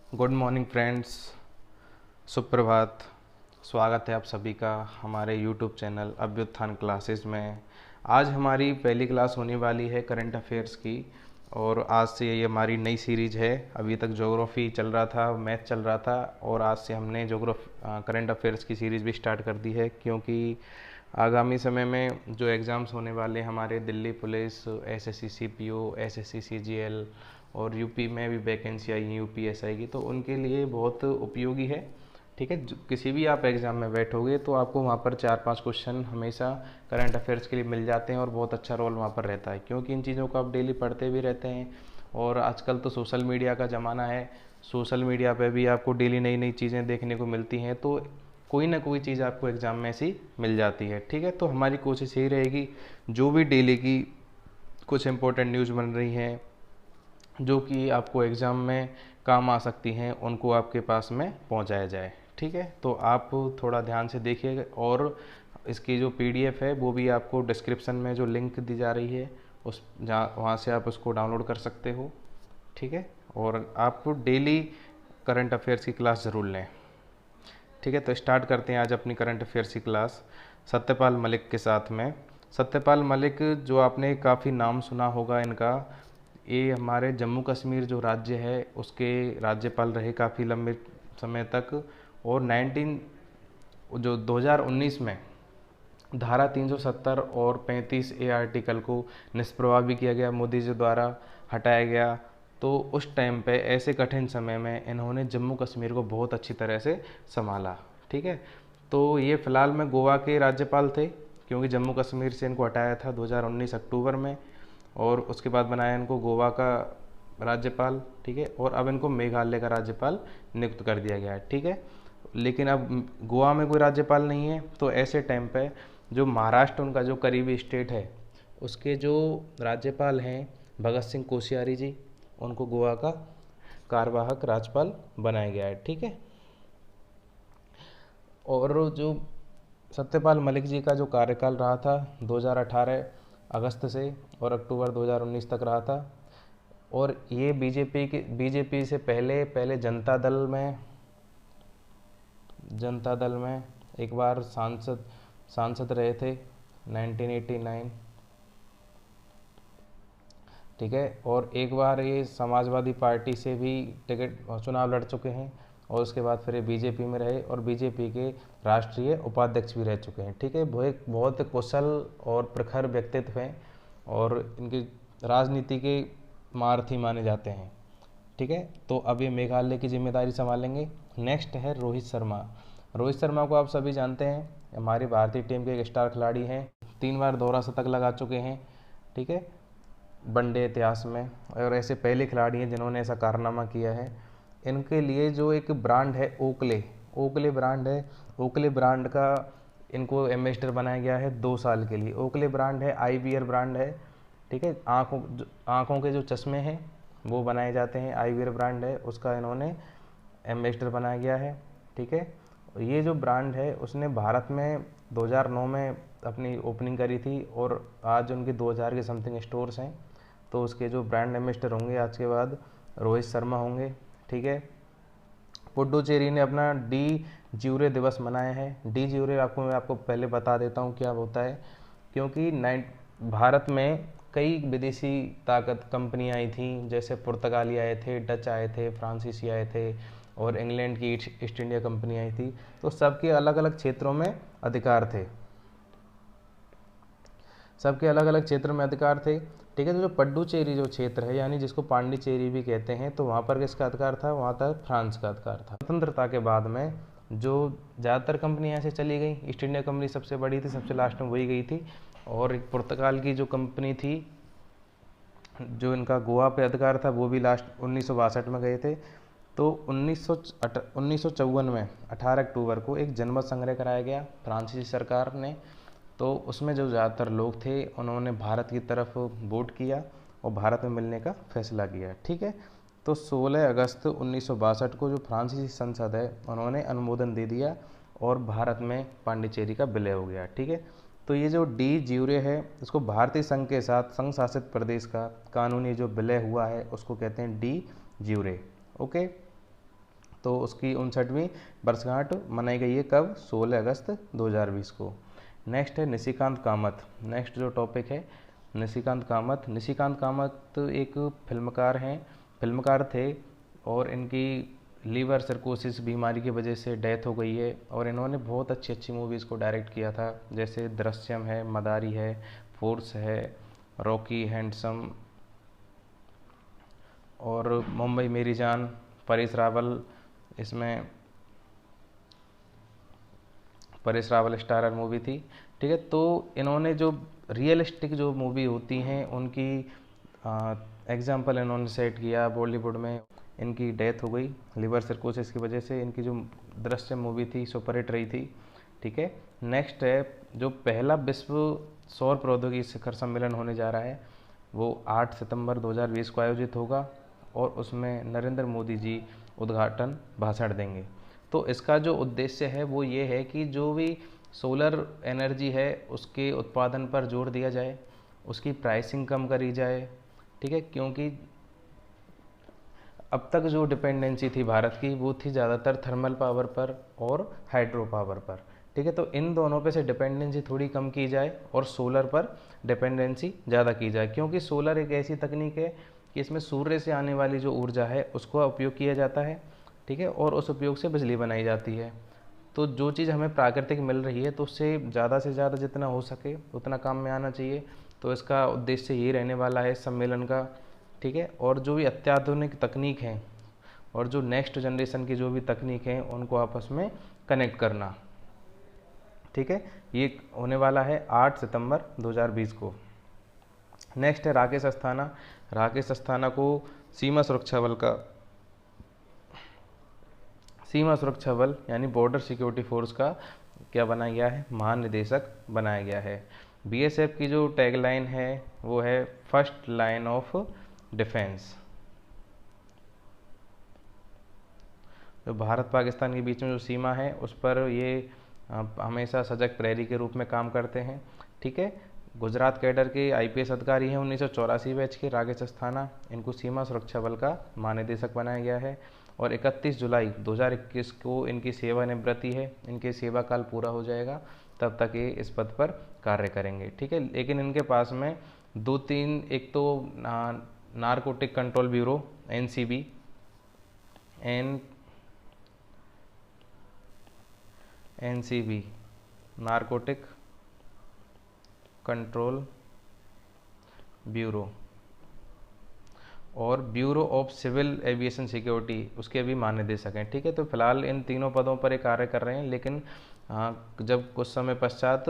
Good morning friends, सुप्रभात। स्वागत है आप सभी का हमारे यूट्यूब चैनल अभ्युत्थान क्लासेस में। आज हमारी पहली क्लास होने वाली है करंट अफेयर्स की और आज से ये हमारी नई सीरीज़ है। अभी तक ज्योग्राफी चल रहा था, मैथ चल रहा था और आज से हमने करंट अफेयर्स की सीरीज़ भी स्टार्ट कर दी है, क्योंकि आगामी समय में जो एग्ज़ाम्स होने वाले हमारे Delhi police, SSC CPO, SSC CGL और यूपी में भी वैकेंसी आई है, यूपीएस आएगी, तो उनके लिए बहुत उपयोगी है। ठीक है, किसी भी आप एग्ज़ाम में बैठोगे तो आपको वहाँ पर 4-5 क्वेश्चन हमेशा करंट अफेयर्स के लिए मिल जाते हैं और बहुत अच्छा रोल वहाँ पर रहता है, क्योंकि इन चीज़ों को आप डेली पढ़ते भी रहते हैं। और आजकल तो सोशल मीडिया का ज़माना है, सोशल मीडिया पे भी आपको डेली नई नई चीज़ें देखने को मिलती हैं, तो कोई ना कोई चीज़ आपको एग्ज़ाम में ऐसी मिल जाती है। ठीक है, तो हमारी कोशिश यही रहेगी, जो भी डेली की कुछ इंपॉर्टेंट न्यूज़ बन रही हैं जो कि आपको एग्ज़ाम में काम आ सकती हैं, उनको आपके पास में पहुंचाया जाए। ठीक है, तो आप थोड़ा ध्यान से देखिएगा और इसकी जो पीडीएफ है वो भी आपको डिस्क्रिप्शन में जो लिंक दी जा रही है उस जहाँ वहाँ से आप उसको डाउनलोड कर सकते हो। ठीक है, और आप डेली करंट अफेयर्स की क्लास ज़रूर लें। ठीक है, तो स्टार्ट करते हैं आज अपनी करंट अफेयर्स की क्लास सत्यपाल मलिक के साथ में। सत्यपाल मलिक, जो आपने काफ़ी नाम सुना होगा इनका, ये हमारे जम्मू कश्मीर जो राज्य है उसके राज्यपाल रहे काफ़ी लंबे समय तक। और 2019 में धारा 370 और 35A आर्टिकल को निष्प्रभाव भी किया गया, मोदी जी द्वारा हटाया गया। तो उस टाइम पे ऐसे कठिन समय में इन्होंने जम्मू कश्मीर को बहुत अच्छी तरह से संभाला। ठीक है, तो ये फ़िलहाल में गोवा के राज्यपाल थे, क्योंकि जम्मू कश्मीर से इनको हटाया था 2019 अक्टूबर में और उसके बाद बनाया इनको गोवा का राज्यपाल। ठीक है, और अब इनको मेघालय का राज्यपाल नियुक्त कर दिया गया है। ठीक है, लेकिन अब गोवा में कोई राज्यपाल नहीं है, तो ऐसे टाइम पे जो महाराष्ट्र उनका जो करीबी स्टेट है उसके जो राज्यपाल हैं भगत सिंह कोश्यारी जी, उनको गोवा का कार्यवाहक राज्यपाल बनाया गया है। ठीक है, और जो सत्यपाल मलिक जी का जो कार्यकाल रहा था 2018 अगस्त से और अक्टूबर 2019 तक रहा था। और ये बीजेपी से पहले पहले जनता दल में एक बार सांसद रहे थे 1989। ठीक है, और एक बार ये समाजवादी पार्टी से भी टिकट चुनाव लड़ चुके हैं और उसके बाद फिर ये बीजेपी में रहे और बीजेपी के राष्ट्रीय उपाध्यक्ष भी रह चुके हैं। ठीक है, वो एक बहुत कुशल और प्रखर व्यक्तित्व हैं और इनकी राजनीति के महारथी माने जाते हैं। ठीक है, तो अब ये मेघालय की जिम्मेदारी संभालेंगे। नेक्स्ट है रोहित शर्मा। रोहित शर्मा को आप सभी जानते हैं, हमारी भारतीय टीम के एक स्टार खिलाड़ी हैं, 3 बार दोहरा शतक लगा चुके हैं। ठीक है, वनडे इतिहास में, और ऐसे पहले खिलाड़ी हैं जिन्होंने ऐसा कारनामा किया है। इनके लिए जो एक ब्रांड है ओकले ब्रांड है, ओकले ब्रांड का इनको एम्बेसडर बनाया गया है 2 साल के लिए। ओकले ब्रांड है, आई वियर ब्रांड है। ठीक है, आँखों के जो चश्मे हैं वो बनाए जाते हैं, आई वियर ब्रांड है, उसका इन्होंने एम्बेसडर बनाया गया है। ठीक है, ये जो ब्रांड है उसने भारत में 2009 में अपनी ओपनिंग करी थी और आज उनके 2000 के समथिंग स्टोर्स हैं। तो उसके जो ब्रांड एम्बेसडर होंगे आज के बाद रोहित शर्मा होंगे। ठीक है, पुडुचेरी ने अपना डी ज्यूरे दिवस मनाया है। डी ज्यूरे मैं आपको पहले बता देता हूँ क्या होता है, क्योंकि भारत में कई विदेशी ताकत कंपनियाँ आई थी, जैसे पुर्तगाली आए थे, डच आए थे, फ्रांसीसी आए थे और इंग्लैंड की ईस्ट इंडिया कंपनी आई थी। तो सबके अलग अलग क्षेत्रों में अधिकार थे, सबके अलग अलग क्षेत्र में अधिकार थे। ठीक है, तो जो पड्डुचेरी जो क्षेत्र है, यानी जिसको पांडिचेरी भी कहते हैं, तो वहाँ पर किसका अधिकार था? वहाँ तक फ्रांस का अधिकार था। स्वतंत्रता के बाद में जो ज़्यादातर कंपनियाँ ऐसे चली गई, ईस्ट इंडिया कंपनी सबसे बड़ी थी, सबसे लास्ट में वही गई थी। और एक पुर्तगाल की जो कंपनी थी, जो इनका गोवा पे अधिकार था, वो भी लास्ट 1962 में गए थे। तो 1954 में 18 अक्टूबर को एक जनमत संग्रह कराया गया फ्रांसीसी सरकार ने। तो उसमें जो ज़्यादातर लोग थे उन्होंने भारत की तरफ वोट किया और भारत में मिलने का फैसला किया। ठीक है, तो 16 अगस्त 1962 को जो फ्रांसीसी संसद है उन्होंने अनुमोदन दे दिया और भारत में पांडिचेरी का विलय हो गया। ठीक है, तो ये जो डी ज्यूरे है इसको भारतीय संघ के साथ संघ शासित प्रदेश का कानूनी जो विलय हुआ है उसको कहते हैं डी ज्यूरे। ओके, तो उसकी 59वीं वर्षगांठ मनाई गई है कब? 16 अगस्त 2020 को। नेक्स्ट है निशिकांत कामत। नेक्स्ट जो टॉपिक है निशिकांत कामत। निशिकांत कामत एक फिल्मकार थे और इनकी लीवर सर्कोसिस बीमारी की वजह से डेथ हो गई है। और इन्होंने बहुत अच्छी अच्छी मूवीज़ को डायरेक्ट किया था, जैसे दृश्यम है, मदारी है, फोर्स है, रॉकी हैंडसम और मुंबई मेरी जान, परेश रावल, इसमें परेश रावल स्टारर मूवी थी। ठीक है, तो इन्होंने जो रियलिस्टिक जो मूवी होती हैं उनकी एग्जाम्पल इन्होंने सेट किया। बॉलीवुड में इनकी डेथ हो गई लिवर सर्कोसिस की वजह से। इनकी जो दृश्य मूवी थी सुपरहिट रही थी। ठीक है, नेक्स्ट है जो पहला विश्व सौर प्रौद्योगिकी शिखर सम्मेलन होने जा रहा है वो 8 सितंबर 2020 को आयोजित होगा और उसमें नरेंद्र मोदी जी उद्घाटन भाषण देंगे। तो इसका जो उद्देश्य है वो ये है कि जो भी सोलर एनर्जी है उसके उत्पादन पर जोर दिया जाए, उसकी प्राइसिंग कम करी जाए। ठीक है, क्योंकि अब तक जो डिपेंडेंसी थी भारत की वो थी ज़्यादातर थर्मल पावर पर और हाइड्रो पावर पर। ठीक है, तो इन दोनों पे से डिपेंडेंसी थोड़ी कम की जाए और सोलर पर डिपेंडेंसी ज़्यादा की जाए, क्योंकि सोलर एक ऐसी तकनीक है कि इसमें सूर्य से आने वाली जो ऊर्जा है उसको उपयोग किया जाता है। ठीक है, और उस उपयोग से बिजली बनाई जाती है। तो जो चीज़ हमें प्राकृतिक मिल रही है तो उससे ज़्यादा जितना हो सके उतना काम में आना चाहिए। तो इसका उद्देश्य ये रहने वाला है सम्मेलन का। ठीक है, और जो भी अत्याधुनिक तकनीक हैं और जो नेक्स्ट जनरेशन की जो भी तकनीक हैं उनको आपस में कनेक्ट करना। ठीक है, ये होने वाला है 8 सितंबर 2020 को। नेक्स्ट है राकेश अस्थाना। राकेश अस्थाना को सीमा सुरक्षा बल यानी बॉर्डर सिक्योरिटी फोर्स का क्या बनाया गया है? महानिदेशक बनाया गया है। बीएसएफ की जो टैगलाइन है वो है फर्स्ट लाइन ऑफ डिफेंस। जो भारत पाकिस्तान के बीच में जो सीमा है उस पर ये हमेशा सजग प्रहरी के रूप में काम करते हैं। ठीक है, गुजरात कैडर के आईपीएस अधिकारी हैं 1984 बैच के राकेश अस्थाना। इनको सीमा सुरक्षा बल का महानिदेशक बनाया गया है और 31 जुलाई 2021 को इनकी सेवानिवृत्ति है। इनके सेवा काल पूरा हो जाएगा तब तक ये इस पद पर कार्य करेंगे। ठीक है, लेकिन इनके पास में 2-3 एक तो narcotic control bureau NCB narcotic control bureau और bureau of civil aviation security उसके भी महानिदेशक हैं। ठीक है, तो फिलहाल इन तीनों पदों पर ये कार्य कर रहे हैं, लेकिन जब कुछ समय पश्चात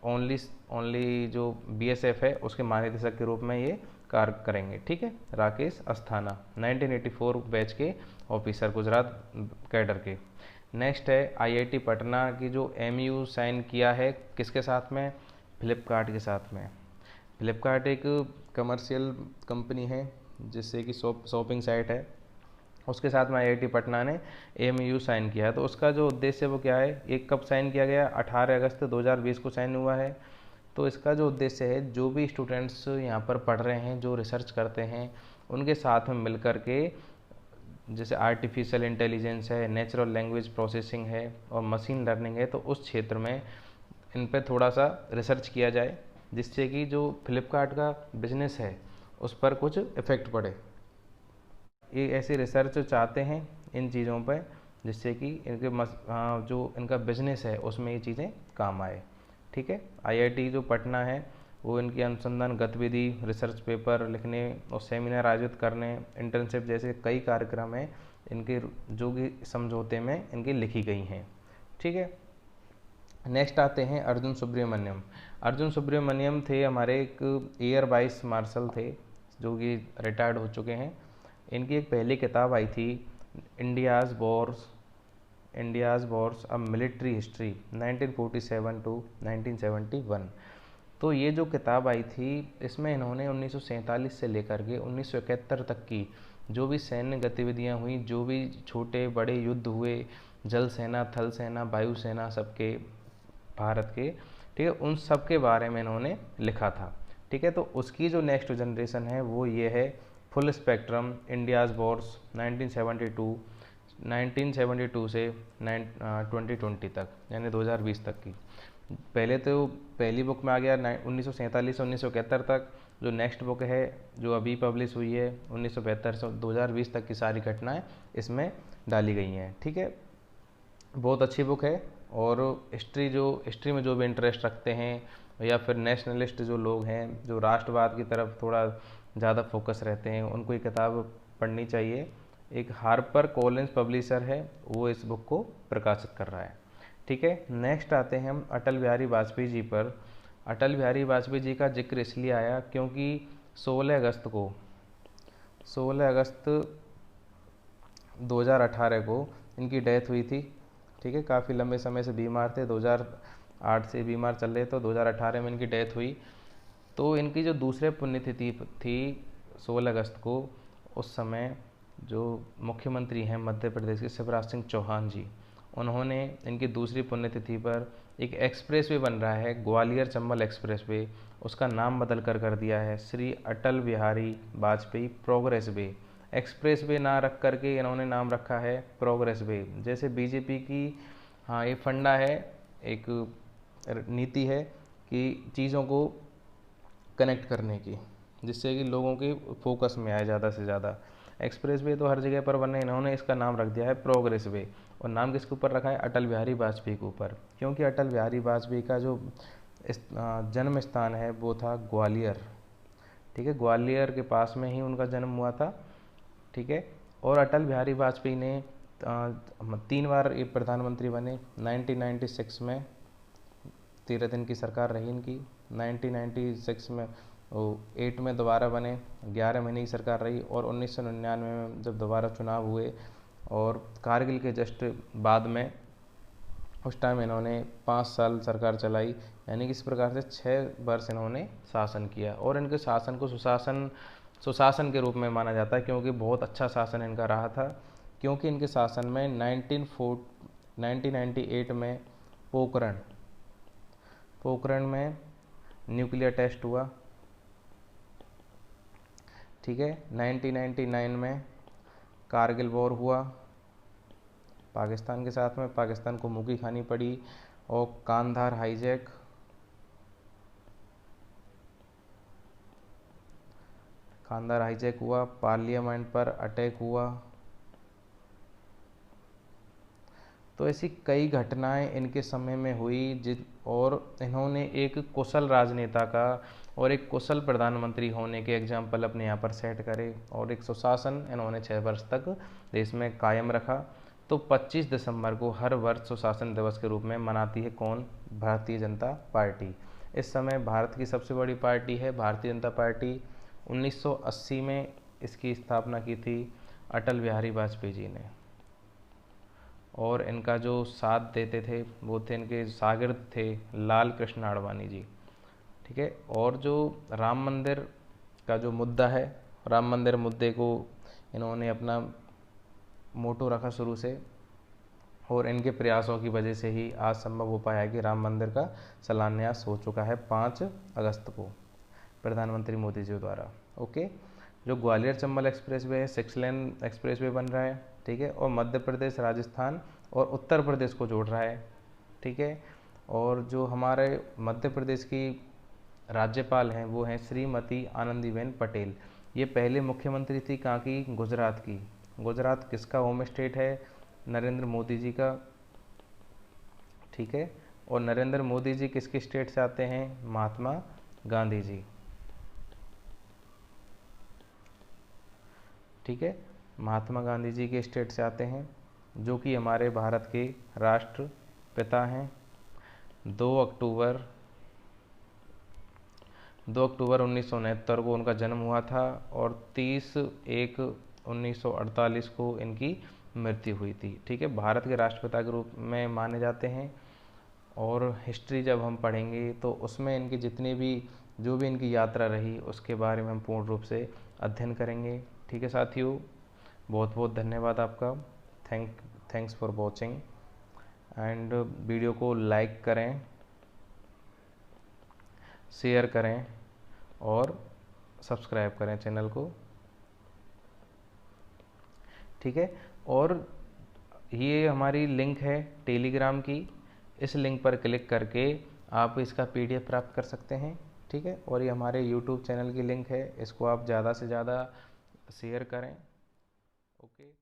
ओनली जो बीएसएफ है उसके महानिदेशक के रूप में ये कार्य करेंगे। ठीक है, राकेश अस्थाना 1984 बैच के ऑफिसर गुजरात कैडर के। नेक्स्ट है आईआईटी पटना की जो एमयू साइन किया है किसके साथ में? फ्लिपकार्ट के साथ में। फ्लिपकार्ट एक कमर्शियल कंपनी है जिससे कि शॉपिंग साइट है, उसके साथ में आईआईटी पटना ने एमयू साइन किया है। तो उसका जो उद्देश्य वो क्या है? एक कब साइन किया गया? 18 अगस्त 2020 को साइन हुआ है। तो इसका जो उद्देश्य है जो भी स्टूडेंट्स यहाँ पर पढ़ रहे हैं जो रिसर्च करते हैं उनके साथ में मिल कर के जैसे आर्टिफिशियल इंटेलिजेंस है, नेचुरल लैंग्वेज प्रोसेसिंग है और मशीन लर्निंग है, तो उस क्षेत्र में इन पे थोड़ा सा रिसर्च किया जाए जिससे कि जो फ्लिपकार्ट का बिजनेस है उस पर कुछ इफ़ेक्ट पड़े। ये ऐसी रिसर्च चाहते हैं इन चीज़ों पर जिससे कि इनके जो इनका बिजनेस है उसमें ये चीज़ें काम आए। ठीक है, आईआईटी जो पटना है वो इनकी अनुसंधान गतिविधि, रिसर्च पेपर लिखने और सेमिनार आयोजित करने, इंटर्नशिप जैसे कई कार्यक्रम हैं इनके जो कि समझौते में इनकी लिखी गई हैं। ठीक है, नेक्स्ट आते हैं अर्जुन सुब्रमण्यम। अर्जुन सुब्रमण्यम थे हमारे एक एयर वाइस मार्शल थे जो कि रिटायर्ड हो चुके हैं। इनकी एक पहली किताब आई थी India's Wars a military history 1947 to 1971। तो ये जो किताब आई थी इसमें इन्होंने 1947 से लेकर के 1971 तक की जो भी सैन्य गतिविधियां हुई, जो भी छोटे बड़े युद्ध हुए, जल सेना, थल सेना, वायु सेना सबके भारत के, ठीक है, उन सब के बारे में इन्होंने लिखा था। ठीक है, तो उसकी जो नेक्स्ट जनरेशन है वो ये है फुल स्पेक्ट्रम इंडियाज़ वॉर्स 1972 1972 से 2020 तक, यानी 2020 तक की। पहले तो पहली बुक में आ गया 1947 से 1971 तक। जो नेक्स्ट बुक है जो अभी पब्लिश हुई है 1972 से 2020 तक की सारी घटनाएं इसमें डाली गई हैं। ठीक है, बहुत अच्छी बुक है। और हिस्ट्री में जो भी इंटरेस्ट रखते हैं या फिर नेशनलिस्ट जो लोग हैं, जो राष्ट्रवाद की तरफ थोड़ा ज़्यादा फोकस रहते हैं, उनको ये किताब पढ़नी चाहिए। एक हार्पर कॉलिंस पब्लिशर है, वो इस बुक को प्रकाशित कर रहा है। ठीक है, नेक्स्ट आते हैं हम अटल बिहारी वाजपेयी जी पर। अटल बिहारी वाजपेयी जी का जिक्र इसलिए आया क्योंकि 16 अगस्त 2018 को इनकी डेथ हुई थी। ठीक है, काफ़ी लंबे समय से बीमार थे, 2008 से बीमार चल रहे, तो 2018 में इनकी डेथ हुई। तो इनकी जो दूसरे पुण्यतिथि थी 16 अगस्त को, उस समय जो मुख्यमंत्री हैं मध्य प्रदेश के शिवराज सिंह चौहान जी, उन्होंने इनकी दूसरी पुण्यतिथि पर एक एक्सप्रेसवे बन रहा है, ग्वालियर चंबल एक्सप्रेसवे, उसका नाम बदल कर दिया है Shri Atal Bihari Vajpayee progress way. Express way ना रख करके इन्होंने नाम रखा है प्रोग्रेस वे। जैसे बीजेपी की, हाँ, ये फंडा है, एक नीति है कि चीज़ों को कनेक्ट करने की, जिससे कि लोगों के फोकस में आए ज़्यादा से ज़्यादा। एक्सप्रेस वे तो हर जगह पर बने, इन्होंने इसका नाम रख दिया है प्रोग्रेस वे। और नाम किसके ऊपर रखा है? अटल बिहारी वाजपेयी के ऊपर, क्योंकि अटल बिहारी वाजपेयी का जो जन्म स्थान है वो था ग्वालियर। ठीक है, ग्वालियर के पास में ही उनका जन्म हुआ था। ठीक है, और अटल बिहारी वाजपेयी ने 3 बार ये प्रधानमंत्री बने। 1996 में 13 दिन की सरकार रही इनकी, 1996 में वो 8 में दोबारा बने, 11 महीने की सरकार रही, और 1999 में जब दोबारा चुनाव हुए और कारगिल के जस्ट बाद में, उस टाइम इन्होंने 5 साल सरकार चलाई। यानी कि इस प्रकार से 6 वर्ष इन्होंने शासन किया। और इनके शासन को सुशासन के रूप में माना जाता है, क्योंकि बहुत अच्छा शासन इनका रहा था। क्योंकि इनके शासन में 1998 में पोखरण में न्यूक्लियर टेस्ट हुआ। ठीक है, 1999 में कारगिल वॉर हुआ पाकिस्तान के साथ में, पाकिस्तान को मुँह की खानी पड़ी। और कांधार हाईजैक हुआ, पार्लियामेंट पर अटैक हुआ। तो ऐसी कई घटनाएं इनके समय में हुई और इन्होंने एक कुशल राजनेता का और एक कुशल प्रधानमंत्री होने के एग्जाम्पल अपने यहाँ पर सेट करे, और एक सुशासन इन्होंने 6 वर्ष तक देश में कायम रखा। तो 25 दिसंबर को हर वर्ष सुशासन दिवस के रूप में मनाती है कौन? भारतीय जनता पार्टी। इस समय भारत की सबसे बड़ी पार्टी है भारतीय जनता पार्टी। 1980 में इसकी स्थापना की थी अटल बिहारी वाजपेयी जी ने, और इनका जो साथ देते थे वो थे इनके शागिर्द थे लाल कृष्ण आडवाणी जी। ठीक है, और जो राम मंदिर का जो मुद्दा है, राम मंदिर मुद्दे को इन्होंने अपना मोटो रखा शुरू से, और इनके प्रयासों की वजह से ही आज संभव हो पाया है कि राम मंदिर का शिलान्यास हो चुका है 5 अगस्त को प्रधानमंत्री मोदी जी द्वारा। ओके, जो ग्वालियर चंबल एक्सप्रेसवे है 6 लेन एक्सप्रेसवे बन रहा है। ठीक है, और मध्य प्रदेश, राजस्थान और उत्तर प्रदेश को जोड़ रहा है। ठीक है, और जो हमारे मध्य प्रदेश की राज्यपाल हैं वो हैं श्रीमती आनंदीबेन पटेल। ये पहले मुख्यमंत्री थी कहाँ की? गुजरात की। गुजरात किसका होम स्टेट है? नरेंद्र मोदी जी का। ठीक है, और नरेंद्र मोदी जी किसके स्टेट से आते हैं? महात्मा गांधी जी। ठीक है, महात्मा गांधी जी के स्टेट से आते हैं, जो कि हमारे भारत के राष्ट्रपिता हैं। 2 अक्टूबर 1969 को उनका जन्म हुआ था, और 30/1/1948 को इनकी मृत्यु हुई थी। ठीक है, भारत के राष्ट्रपिता के रूप में माने जाते हैं। और हिस्ट्री जब हम पढ़ेंगे तो उसमें इनकी जितनी भी जो भी इनकी यात्रा रही उसके बारे में हम पूर्ण रूप से अध्ययन करेंगे। ठीक है साथियों, बहुत बहुत धन्यवाद आपका। Thanks for watching, and video को लाइक करें, शेयर करें और सब्सक्राइब करें चैनल को। ठीक है, और ये हमारी लिंक है टेलीग्राम की, इस लिंक पर क्लिक करके आप इसका पीडीएफ प्राप्त कर सकते हैं। ठीक है, और ये हमारे यूट्यूब चैनल की लिंक है, इसको आप ज़्यादा से ज़्यादा शेयर करें। ओके।